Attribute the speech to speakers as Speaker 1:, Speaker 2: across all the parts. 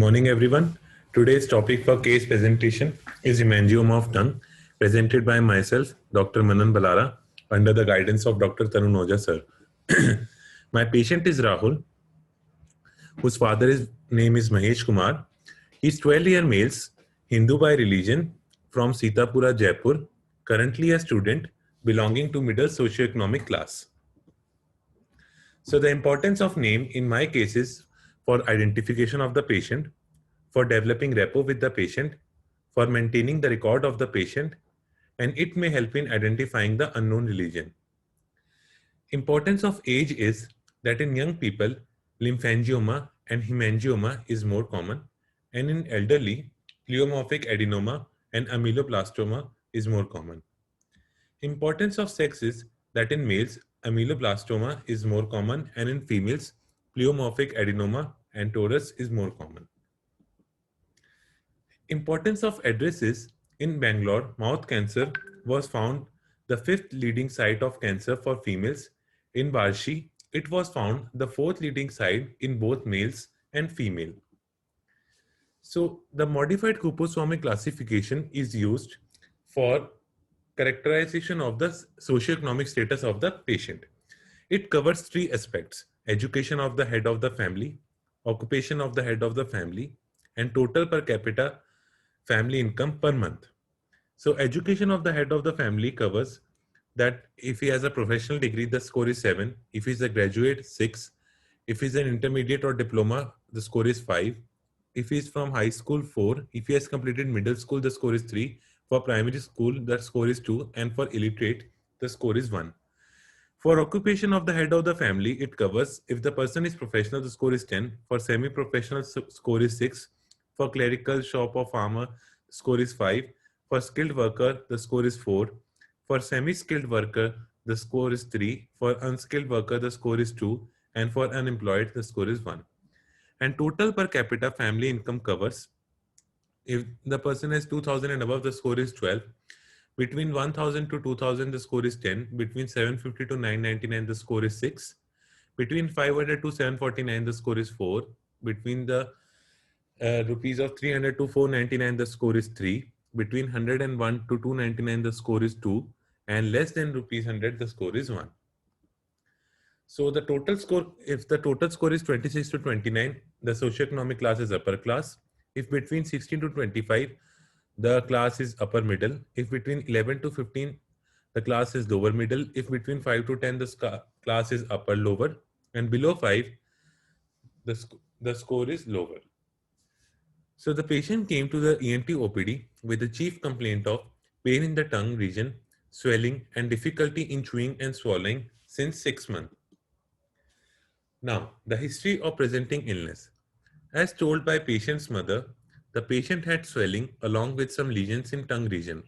Speaker 1: morning, everyone. Today's topic for case presentation is hemangioma of tongue, presented by myself, Dr. Manan Balara, under the guidance of Dr. Tarun Oja, sir. My patient is Rahul, whose father's name is Mahesh Kumar. He's 12-year males, Hindu by religion, from Sitapura, Jaipur, currently a student belonging to middle socioeconomic class. So the importance of name in my case is for identification of the patient, for developing rapport with the patient, for maintaining the record of the patient, and it may help in identifying the unknown religion. Importance of age is that in young people, lymphangioma and hemangioma is more common, and in elderly, pleomorphic adenoma and ameloblastoma is more common. Importance of sex is that in males, ameloblastoma is more common, and in females, pleomorphic adenoma and torus is more common. Importance of address is in Bangalore, mouth cancer was found the 5th leading site of cancer for females. In Barshi, it was found the 4th leading site in both males and female. So the modified Kuposwamy classification is used for characterization of the socioeconomic status of the patient. It covers 3 aspects: education of the head of the family, occupation of the head of the family, and total per capita family income per month. So education of the head of the family covers that if he has a professional degree, the score is 7. If he's a graduate, 6. If he's an intermediate or diploma, the score is 5. If he's from high school, 4. If he has completed middle school, the score is 3. For primary school, the score is 2. And for illiterate, the score is 1. For occupation of the head of the family, it covers if the person is professional, the score is 10. For semi-professional, score is 6. For clerical, shop or farmer, the score is 5. For skilled worker, the score is 4. For semi-skilled worker, the score is 3. For unskilled worker, the score is 2. And for unemployed, the score is 1. And total per capita family income covers if the person has 2000 and above, the score is 12. Between 1000 to 2000, the score is 10. Between 750 to 999, the score is 6. Between 500 to 749, the score is 4. Between the rupees of 300 to 499, the score is 3. Between 101 to 299, the score is 2. And less than rupees 100, the score is 1. So the total score, if the total score is 26 to 29, the socioeconomic class is upper class. If between 16 to 25, the class is upper middle. If between 11 to 15, the class is lower middle. If between 5 to 10, the class is upper lower. And below 5, the score is lower. So the patient came to the ENT OPD with the chief complaint of pain in the tongue region, swelling, and difficulty in chewing and swallowing since 6 months. Now, the history of presenting illness. As told by patient's mother, the patient had swelling along with some lesions in tongue region.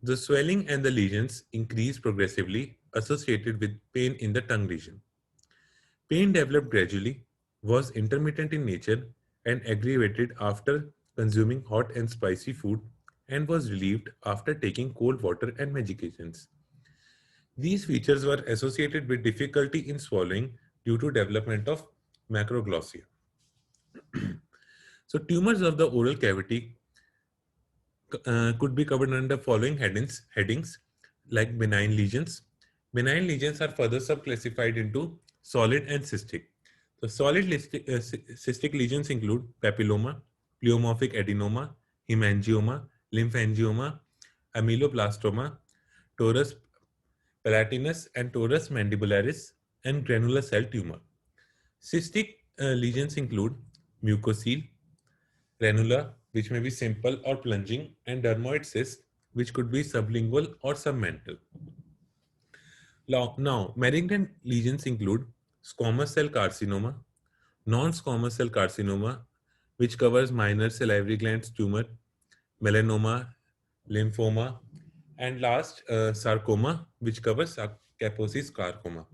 Speaker 1: The swelling and the lesions increased progressively, associated with pain in the tongue region. Pain developed gradually, was intermittent in nature, and aggravated after consuming hot and spicy food, and was relieved after taking cold water and medications. These features were associated with difficulty in swallowing due to development of macroglossia. So tumors of the oral cavity could be covered under following headings like benign lesions. Benign lesions are further subclassified into solid and cystic. The solid cystic lesions include papilloma, pleomorphic adenoma, hemangioma, lymphangioma, ameloblastoma, torus palatinus and torus mandibularis, and granular cell tumor. Cystic lesions include mucocele, ranula, which may be simple or plunging, and dermoid cyst, which could be sublingual or submental. Now, malignant lesions include squamous cell carcinoma, non-squamous cell carcinoma, which covers minor salivary glands tumor, melanoma, lymphoma, and last, sarcoma, which covers Kaposi's sarcoma.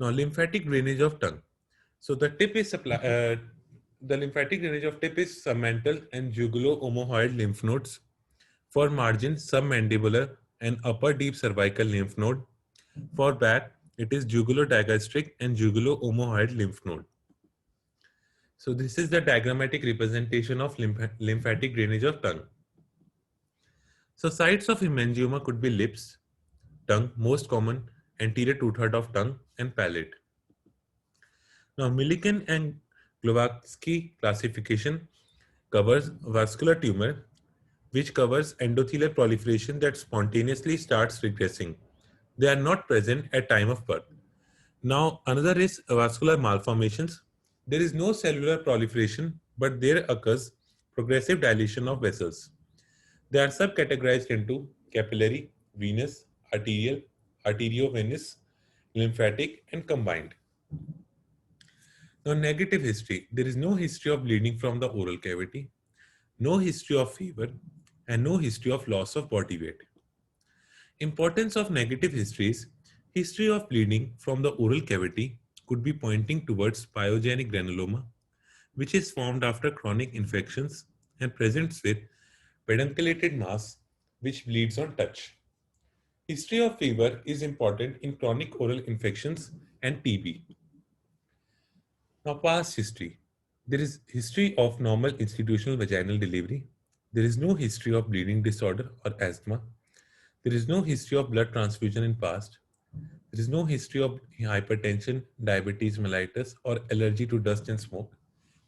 Speaker 1: Now, lymphatic drainage of tongue. So the tip is the lymphatic drainage of tip is submental and jugulo-omohyoid lymph nodes. For margin, submandibular and upper deep cervical lymph node. For back, it is jugulo-digastric and jugulo-omohyoid lymph node. So this is the diagrammatic representation of lymphatic drainage of tongue. So sites of hemangioma could be lips, tongue, most common anterior two-thirds of tongue, and palate. Now Millikan and Glowacki classification covers vascular tumor, which covers endothelial proliferation that spontaneously starts regressing. They are not present at time of birth. Now, another is vascular malformations. There is no cellular proliferation, but there occurs progressive dilation of vessels. They are subcategorized into capillary, venous, arterial, arteriovenous, lymphatic, and combined. Now, negative history. There is no history of bleeding from the oral cavity, no history of fever, and no history of loss of body weight. Importance of negative histories. History of bleeding from the oral cavity could be pointing towards pyogenic granuloma, which is formed after chronic infections and presents with pedunculated mass which bleeds on touch. History of fever is important in chronic oral infections and TB. Now, past history. There is history of normal institutional vaginal delivery. There is no history of bleeding disorder or asthma. There is no history of blood transfusion in past. There is no history of hypertension, diabetes mellitus, or allergy to dust and smoke.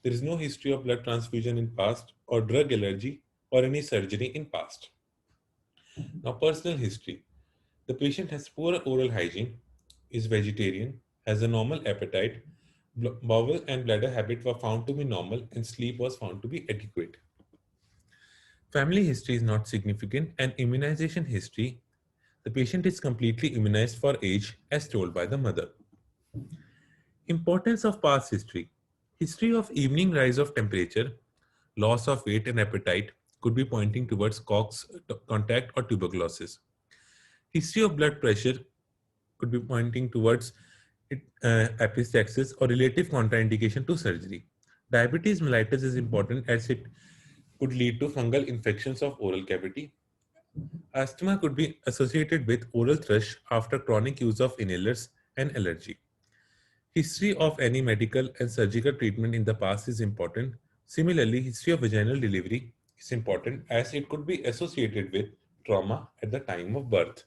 Speaker 1: There is no history of blood transfusion in past or drug allergy or any surgery in past. Now, personal history. The patient has poor oral hygiene, is vegetarian, has a normal appetite, bowel and bladder habit were found to be normal, and sleep was found to be adequate. Family history is not significant, and immunization history. The patient is completely immunized for age as told by the mother. Importance of past history. History of evening rise of temperature, loss of weight and appetite could be pointing towards Cox contact or tuberculosis. History of blood pressure could be pointing towards epistaxis or relative contraindication to surgery. Diabetes mellitus is important as it could lead to fungal infections of oral cavity. Asthma could be associated with oral thrush after chronic use of inhalers and allergy. History of any medical and surgical treatment in the past is important. Similarly, history of vaginal delivery is important as it could be associated with trauma at the time of birth.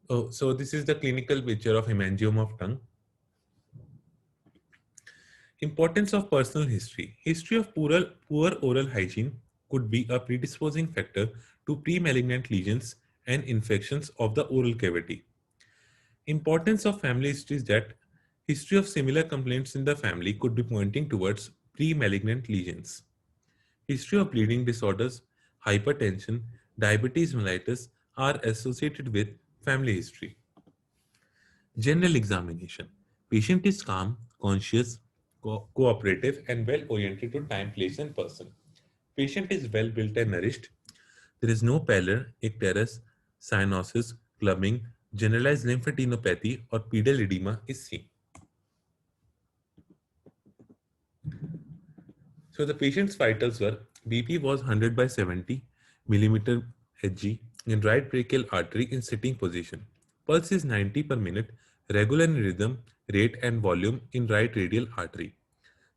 Speaker 1: Oh, so this is the clinical picture of hemangioma of tongue. Importance of personal history. History of poor oral hygiene could be a predisposing factor to pre-malignant lesions and infections of the oral cavity. Importance of family history is that history of similar complaints in the family could be pointing towards pre-malignant lesions. History of bleeding disorders, hypertension, diabetes mellitus are associated with family history. General examination. Patient is calm, conscious, cooperative, and well oriented to time, place, and person. Patient is well built and nourished. There is no pallor, icterus, cyanosis, clubbing, generalized lymphadenopathy, or pedal edema is seen. So the patient's vitals were BP was 100 by 70 millimeter Hg in right brachial artery in sitting position. Pulse is 90 per minute, regular in rhythm, rate and volume in right radial artery.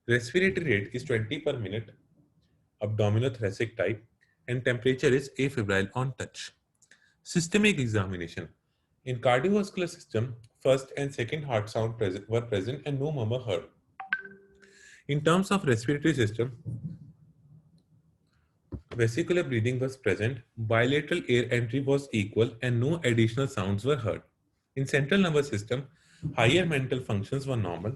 Speaker 1: Respiratory rate is 20 per minute, abdominothoracic type, and temperature is afebrile on touch. Systemic examination. In cardiovascular system, first and second heart sound were present and no murmur heard. In terms of respiratory system, vesicular breathing was present, bilateral air entry was equal, and no additional sounds were heard. In central nervous system, higher mental functions were normal.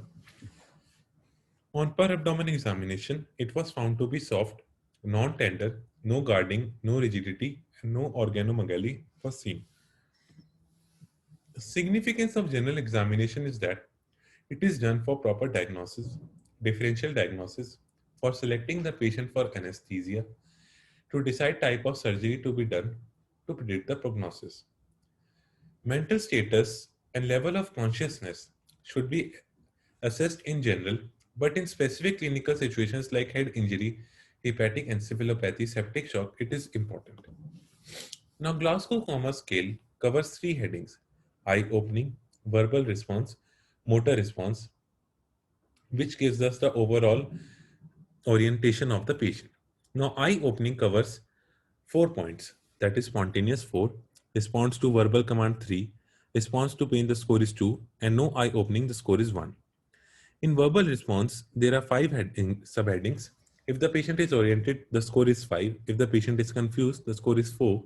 Speaker 1: On per abdomen examination, it was found to be soft, non-tender, no guarding, no rigidity, and no organomegaly was seen. The significance of general examination is that it is done for proper diagnosis, differential diagnosis, for selecting the patient for anesthesia, to decide type of surgery to be done, to predict the prognosis. Mental status and level of consciousness should be assessed in general, but in specific clinical situations like head injury, hepatic encephalopathy, septic shock, it is important. Now, Glasgow Coma Scale covers three headings: eye opening, verbal response, motor response. which gives us the overall orientation of the patient. Now, eye opening covers 4 points, that is spontaneous 4, response to verbal command 3, response to pain, the score is 2, and no eye opening, the score is 1. In verbal response, there are 5 subheadings. If the patient is oriented, the score is 5. If the patient is confused, the score is 4.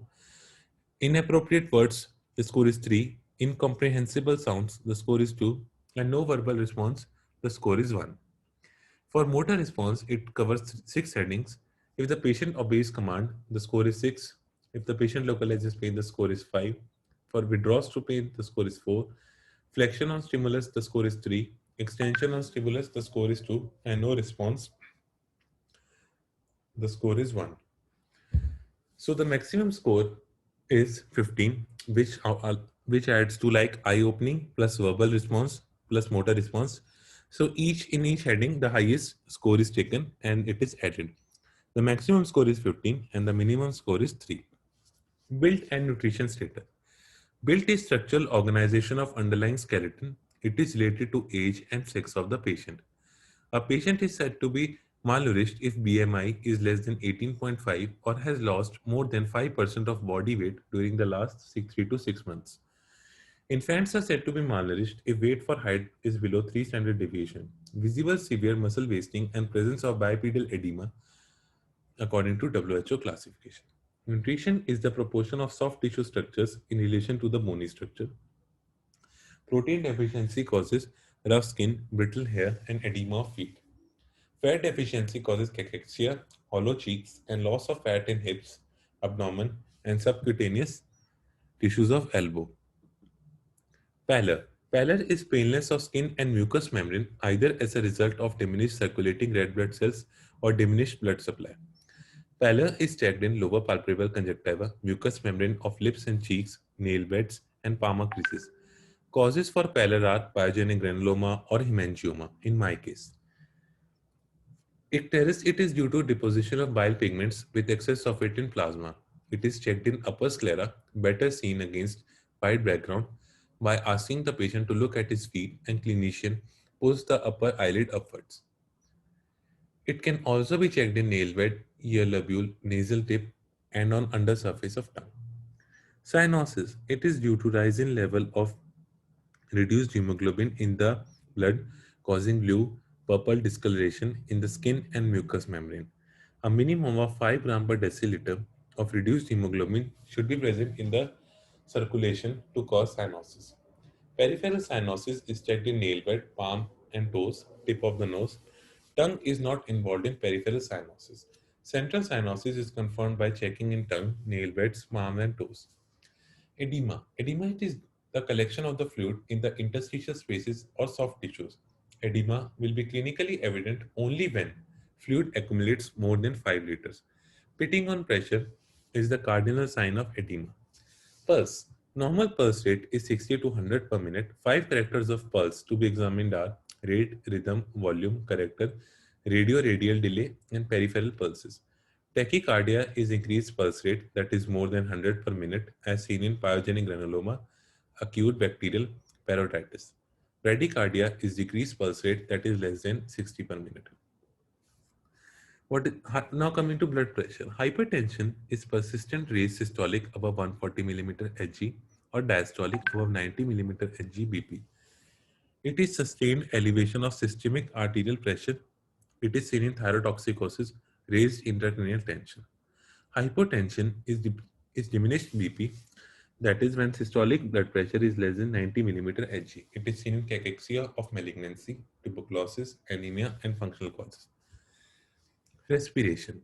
Speaker 1: Inappropriate words, the score is 3. Incomprehensible sounds, the score is 2. And no verbal response, the score is 1. For motor response, it covers 6 headings. If the patient obeys command, the score is 6. If the patient localizes pain, the score is 5. For withdraws to pain, the score is 4. Flexion on stimulus, the score is 3. Extension on stimulus, the score is 2. And no response, the score is 1. So the maximum score is 15, which adds to like eye opening plus verbal response plus motor response. So in each heading, the highest score is taken and it is added. The maximum score is 15 and the minimum score is 3. Build and nutrition status. Build is structural organization of underlying skeleton. It is related to age and sex of the patient. A patient is said to be malnourished if BMI is less than 18.5 or has lost more than 5% of body weight during the last 3 to 6 months. Infants are said to be malnourished if weight for height is below 3 standard deviation, visible severe muscle wasting and presence of bipedal edema according to WHO classification. Nutrition is the proportion of soft tissue structures in relation to the bony structure. Protein deficiency causes rough skin, brittle hair, and edema of feet. Fat deficiency causes cachexia, hollow cheeks, and loss of fat in hips, abdomen, and subcutaneous tissues of elbow. Pallor. Pallor is paleness of skin and mucous membrane either as a result of diminished circulating red blood cells or diminished blood supply. Pallor is checked in lower palpebral conjunctiva, mucous membrane of lips and cheeks, nail beds, and palmar creases. Causes for pallor are pyogenic granuloma or hemangioma, in my case. It is due to deposition of bile pigments with excess of it in plasma. It is checked in upper sclera, better seen against white background, by asking the patient to look at his feet and clinician pulls the upper eyelid upwards. It can also be checked in nail bed, ear lobule, nasal tip, and on undersurface of tongue. Cyanosis. It is due to rise in level of reduced hemoglobin in the blood, causing blue purple discoloration in the skin and mucous membrane. A minimum of 5 gram per deciliter of reduced hemoglobin should be present in the circulation to cause cyanosis. Peripheral cyanosis is checked in nail bed, palm and toes, tip of the nose. Tongue is not involved in peripheral cyanosis. Central cyanosis is confirmed by checking in tongue, nail beds, palm and toes. Edema. Edema is the collection of the fluid in the interstitial spaces or soft tissues. Edema will be clinically evident only when fluid accumulates more than 5 liters. Pitting on pressure is the cardinal sign of edema. Pulse. Normal pulse rate is 60 to 100 per minute. 5 characters of pulse to be examined are rate, rhythm, volume, character, radio-radial delay, and peripheral pulses. Tachycardia is increased pulse rate that is more than 100 per minute as seen in pyogenic granuloma, acute bacterial parotitis. Bradycardia is decreased pulse rate that is less than 60 per minute. Now coming to blood pressure. Hypertension is persistent raised systolic above 140 millimeter Hg or diastolic above 90 millimeter Hg BP. It is sustained elevation of systemic arterial pressure. It is seen in thyrotoxicosis, raised intracranial tension. Hypotension is diminished BP, that is when systolic blood pressure is less than 90 millimeter Hg. It is seen in cachexia of malignancy, tuberculosis, anemia, and functional causes. Respiration.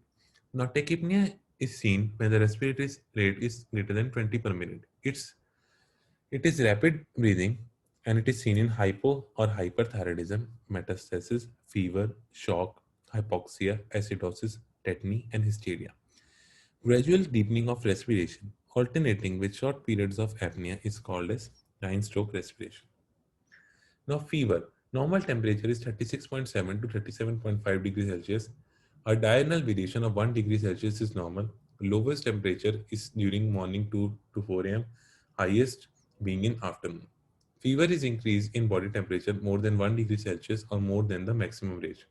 Speaker 1: Now, tachypnea is seen when the respiratory rate is greater than 20 per minute. It is rapid breathing and it is seen in hypo or hyperthyroidism, metastasis, fever, shock, hypoxia, acidosis, tetany, and hysteria. Gradual deepening of respiration, alternating with short periods of apnea, is called as nine-stroke respiration. Now, fever. Normal temperature is 36.7 to 37.5 degrees Celsius. A diurnal variation of 1 degree Celsius is normal. Lowest temperature is during morning 2 to 4 am, highest being in afternoon. Fever is increase in body temperature more than 1 degree Celsius or more than the maximum range.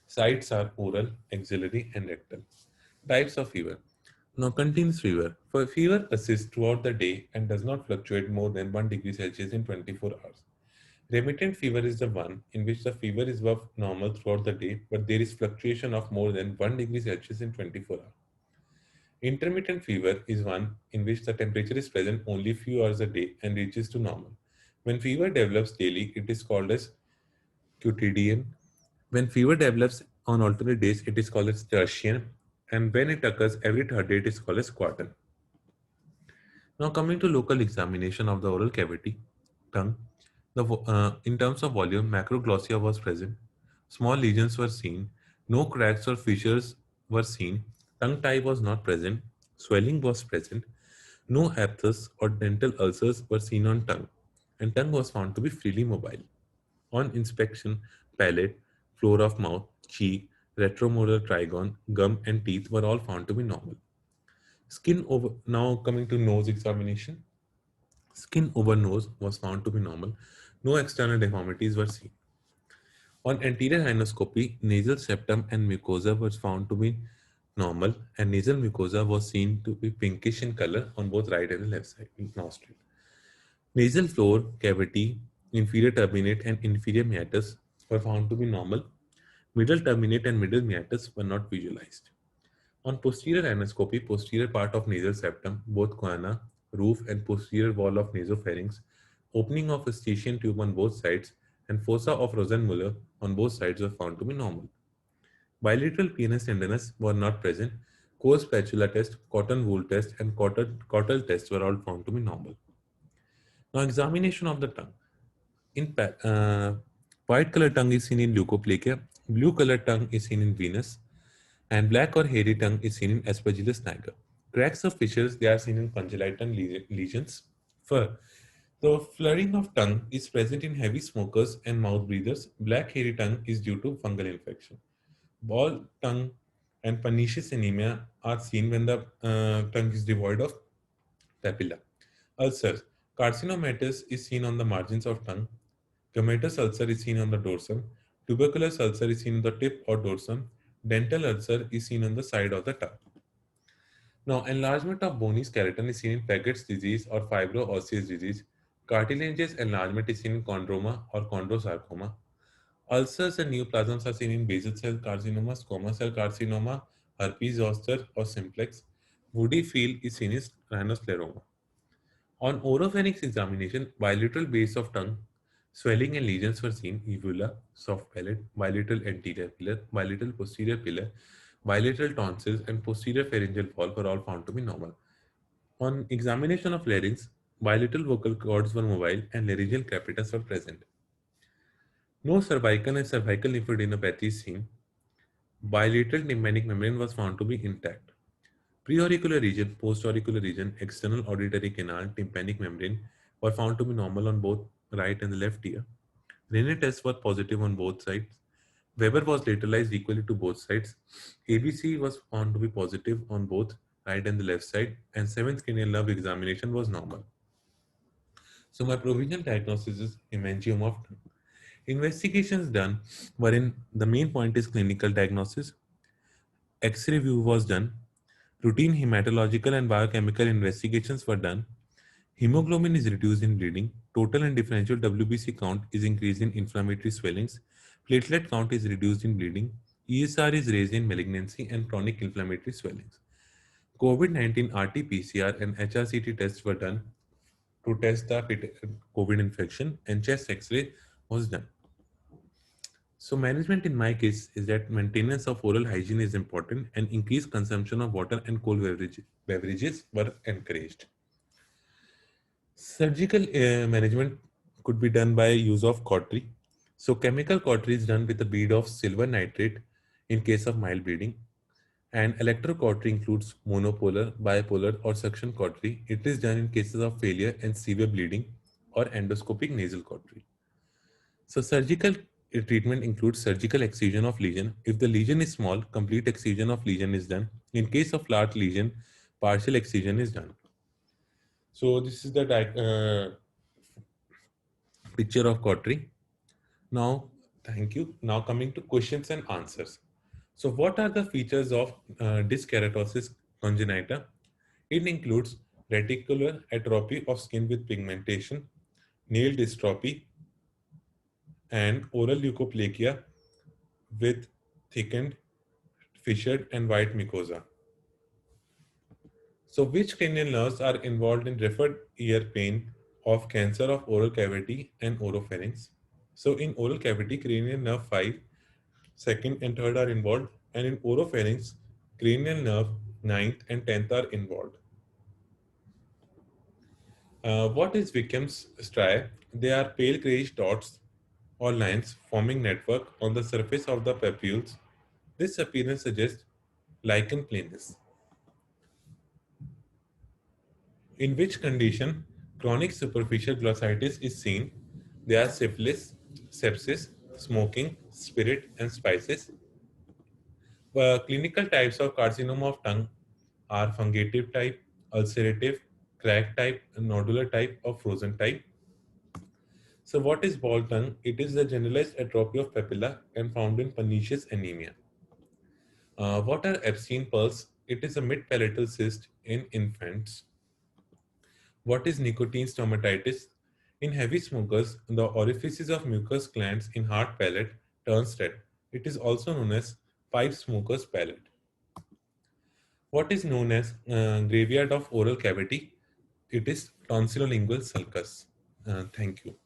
Speaker 1: Sites are oral, axillary, and rectal. Types of fever. Now, continuous fever. For fever persists throughout the day and does not fluctuate more than 1 degree Celsius in 24 hours. Remittent fever is the one in which the fever is above normal throughout the day, but there is fluctuation of more than 1 degree Celsius in 24 hours. Intermittent fever is one in which the temperature is present only few hours a day and reaches to normal. When fever develops daily, it is called as quotidian. When fever develops on alternate days, it is called as tertian. And when it occurs every third day, it is called as quartan. Now coming to local examination of the oral cavity, tongue. In terms of volume, macroglossia was present. Small lesions were seen. No cracks or fissures were seen. Tongue tie was not present. Swelling was present. No aphthous or dental ulcers were seen on tongue, and tongue was found to be freely mobile. On inspection, palate, floor of mouth, cheek, retromolar trigon, gum, and teeth were all found to be normal. Skin over Now coming to nose examination. Skin over nose was found to be normal. No external deformities were seen. On anterior rhinoscopy, nasal septum and mucosa were found to be normal, and nasal mucosa was seen to be pinkish in color on both right and left side nostril. Nasal floor cavity, inferior turbinate and inferior meatus were found to be normal. Middle turbinate and middle meatus were not visualized. On posterior rhinoscopy, posterior part of nasal septum, both choana, roof and posterior wall of nasopharynx, opening of Eustachian tube on both sides, and fossa of Rosenmuller on both sides were found to be normal. Bilateral penis tenderness were not present. Core spatula test, cotton wool test, and cottle test were all found to be normal. Now, examination of the tongue. White color tongue is seen in leukoplakia, blue color tongue is seen in venous, and black or hairy tongue is seen in Aspergillus niger. Cracks or fissures, they are seen in condylital lesions. Fur. The flaring of tongue is present in heavy smokers and mouth breathers. Black hairy tongue is due to fungal infection. Bald tongue and pernicious anemia are seen when the tongue is devoid of papilla. Ulcers. Carcinomatous is seen on the margins of tongue. Gummatous ulcer is seen on the dorsum. Tuberculous ulcer is seen on the tip or dorsum. Dental ulcer is seen on the side of the tongue. Now, enlargement of bony skeleton is seen in Paget's disease or fibro-osseous disease. Cartilaginous enlargement is seen in chondroma or chondrosarcoma. Ulcers and neoplasms are seen in basal cell carcinoma, squamous cell carcinoma, herpes zoster or simplex. Woody field is seen in rhinoscleroma. On oropharynx examination, bilateral base of tongue, swelling and lesions were seen, uvula, soft palate, bilateral anterior pillar, bilateral posterior pillar, bilateral tonsils, and posterior pharyngeal wall were all found to be normal. On examination of larynx, bilateral vocal cords were mobile and laryngeal capitas were present. No cervical and cervical lymphadenopathy is seen. Bilateral tympanic membrane was found to be intact. Preauricular region, postauricular region, external auditory canal, tympanic membrane were found to be normal on both right and the left ear. Renal tests were positive on both sides. Weber was lateralized equally to both sides. ABC was found to be positive on both right and the left side, and seventh cranial nerve examination was normal. So my provisional diagnosis is hemangioma of tongue. Investigations done wherein the main point is clinical diagnosis. X-ray view was done. Routine hematological and biochemical investigations were done. Hemoglobin is reduced in bleeding. Total and differential WBC count is increased in inflammatory swellings. Platelet count is reduced in bleeding. ESR is raised in malignancy and chronic inflammatory swellings. COVID-19 RT-PCR and HRCT tests were done to test the COVID infection, and chest X-ray was done. So management in my case is that maintenance of oral hygiene is important and increased consumption of water and cold beverages were encouraged. Surgical management could be done by use of cautery. So chemical cautery is done with a bead of silver nitrate in case of mild bleeding. And electrocautery includes monopolar, bipolar or suction cautery. It is done in cases of failure and severe bleeding, or endoscopic nasal cautery. So surgical treatment includes surgical excision of lesion. If the lesion is small, complete excision of lesion is done. In case of large lesion, partial excision is done. So this is the picture of cautery. Now, thank you. Now coming to questions and answers. So what are the features of dyskeratosis congenita? It includes reticular atrophy of skin with pigmentation, nail dystrophy, and oral leukoplakia with thickened, fissured, and white mucosa. So which cranial nerves are involved in referred ear pain of cancer of oral cavity and oropharynx? So in oral cavity, cranial nerve 5, second and third are involved, and in oropharynx, cranial nerve ninth and 10th are involved. What is Wickham's striae? They are pale grayish dots or lines forming network on the surface of the papules. This appearance suggests lichen planus. In which condition chronic superficial glossitis is seen? They are syphilis, sepsis, smoking, spirit, and spices. Clinical types of carcinoma of tongue are fungative type, ulcerative, crack type, nodular type, or frozen type. So what is ball tongue? It is the generalized atrophy of papilla and found in pernicious anemia. What are Epstein pearls? It is a mid-palatal cyst in infants. What is nicotine stomatitis? In heavy smokers, the orifices of mucous glands in hard palate turns red. It is also known as pipe smoker's palate. What is known as graveyard of oral cavity? It is tonsillolingual sulcus. Thank you.